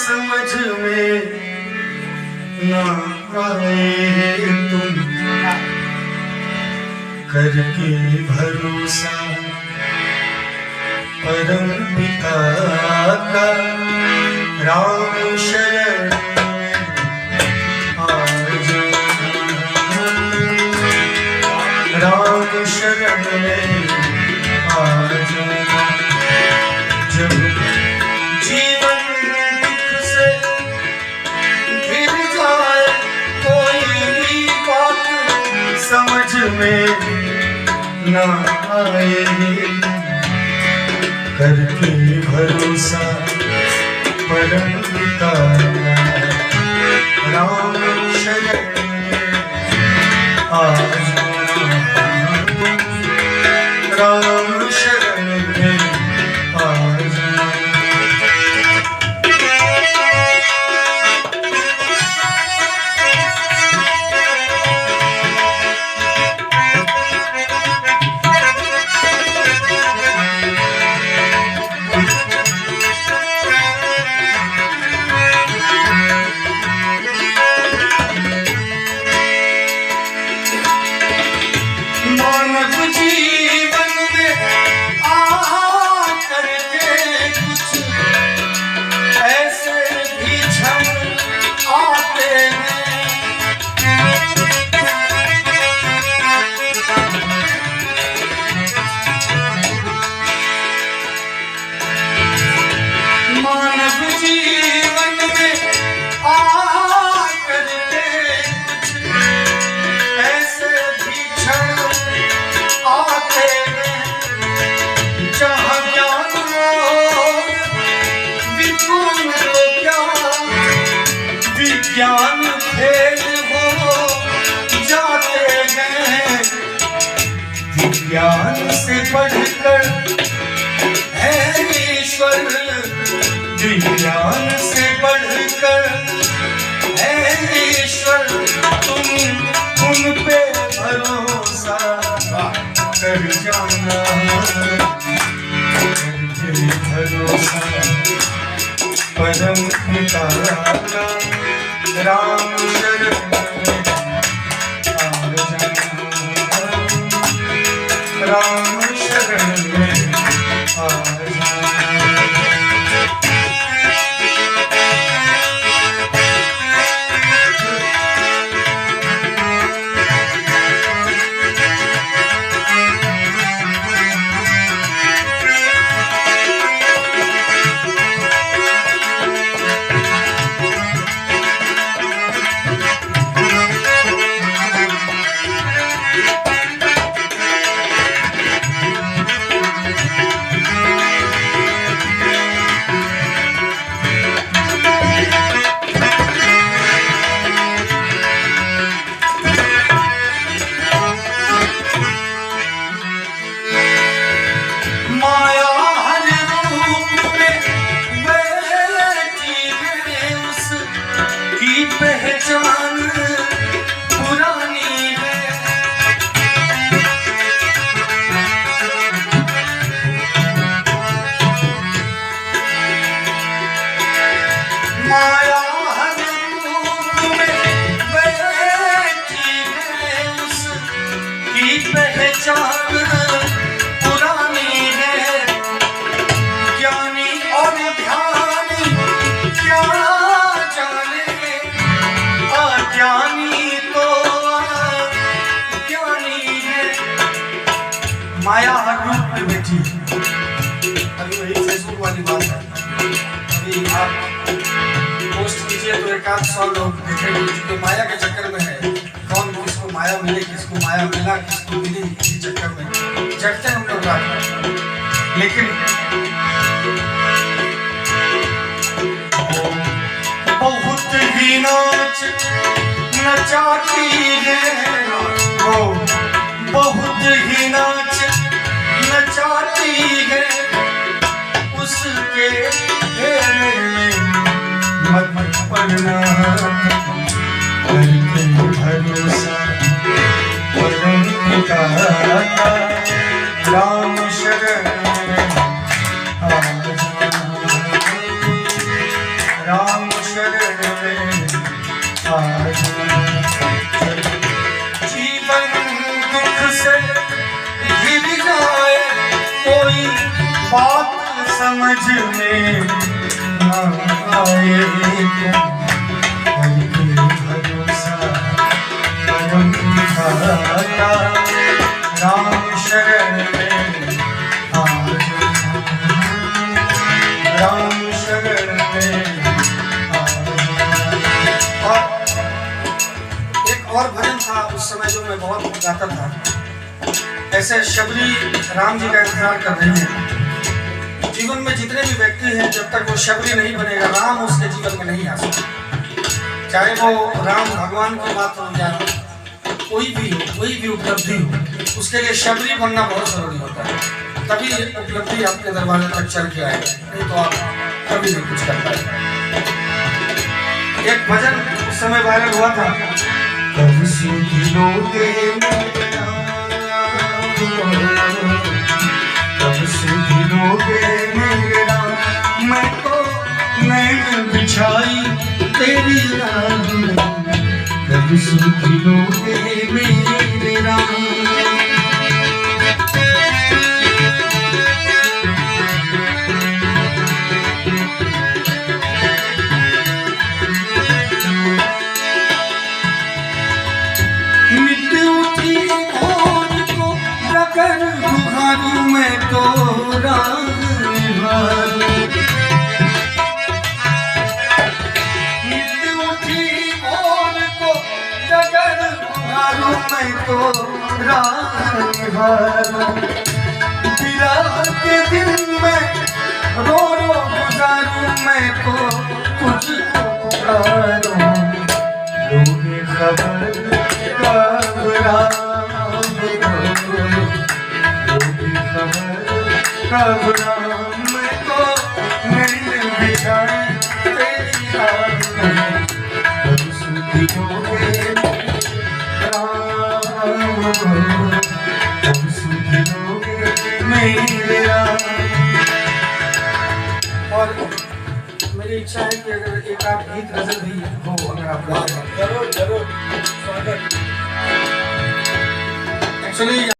समझ में ना आए तुम करके भरोसा परम पिता का राम शरण राम शरण में आ जाना। जब जीवन दुख से घिर जाए कोई भी बात समझ में ना आए करके भरोसा परम पिता राम शरण में आ राम शरण में आ मानव जीवन में आकर के कुछ ऐसे भी क्षण आते हैं मानव जीवन में आकर के कुछ ऐसे भी क्षण आते हैं जहाँ ज्ञान विपुल क्या विज्ञान भेद हो जाते हैं। विज्ञान से बढ़कर है ईश्वर, विज्ञान से बढ़कर है ईश्वर। तुम उन पे भरोसा कर जाना, करके भरोसा परम पिता का राम शरण में आ जाना, राम शरण में आ जाना। पहचान पुरानी है, माया हर रूप में बैठी है, उसकी पहचान पुरानी है। ज्ञानी और ध्यानी क्या ज्ञानी तो ज्ञानी है। माया हर रूप में बैठी है। अभी वही फेसबुक वाली बात है, अभी आप पोस्ट कीजिए तो 100 लोग देखेंगे जो माया के चक्कर में है। कौन किसको माया मिले, किसको माया मिला, किसको मिली, इसी चक्कर में जगते हम लोग रात। लेकिन बहुत ही नाच नचाती है वो, बहुत ही नाच नचाती है। उसके घेरे में मत पड़ना, करके भरोसा परम पिता का राम शरण में आ जाना, राम बात समझ में न आए तो भरोसा परम खाता राम शरण में आज राम शरण में और भजन था उस समय जो मैं बहुत गाता था। ऐसे शबरी राम जी का इंतजार कर रहे हैं। जीवन में जितने भी व्यक्ति हैं, जब तक वो शबरी नहीं बनेगा, राम उसके जीवन में नहीं आ सकता। चाहे वो राम भगवान की बात हो या कोई भी उपलब्धि हो, उसके लिए शबरी बनना बहुत जरूरी होता है। तभी उपलब्धि आपके दरवाजे तक चल के आएगी, नहीं तो आप कभी नहीं कुछ कर पाएंगे। एक भजन उस समय वायरल हुआ था, कब सुधिलोगे मेरा, मैं तो नैन बिछाई तेरी राह में, कब सुधिलोगे मेरा। मैं तो राह निभारूं, उठी और को डगर बुझारूं, मैं तो राह निभारूं। विरह के दिन में रो रो गुजारूं, मैं तो तुझको पुकारूं। लोगे खबर कब राम कब राम, मैं तो नैन बिछाई तेरी राह में, कब सुधिलोगे राम, कब सुधिलोगे मेरा। और मेरी इच्छा है कि अगर एक आध गीत गजल भी हो, अगर आप जरूर स्वागत। एक्चुअली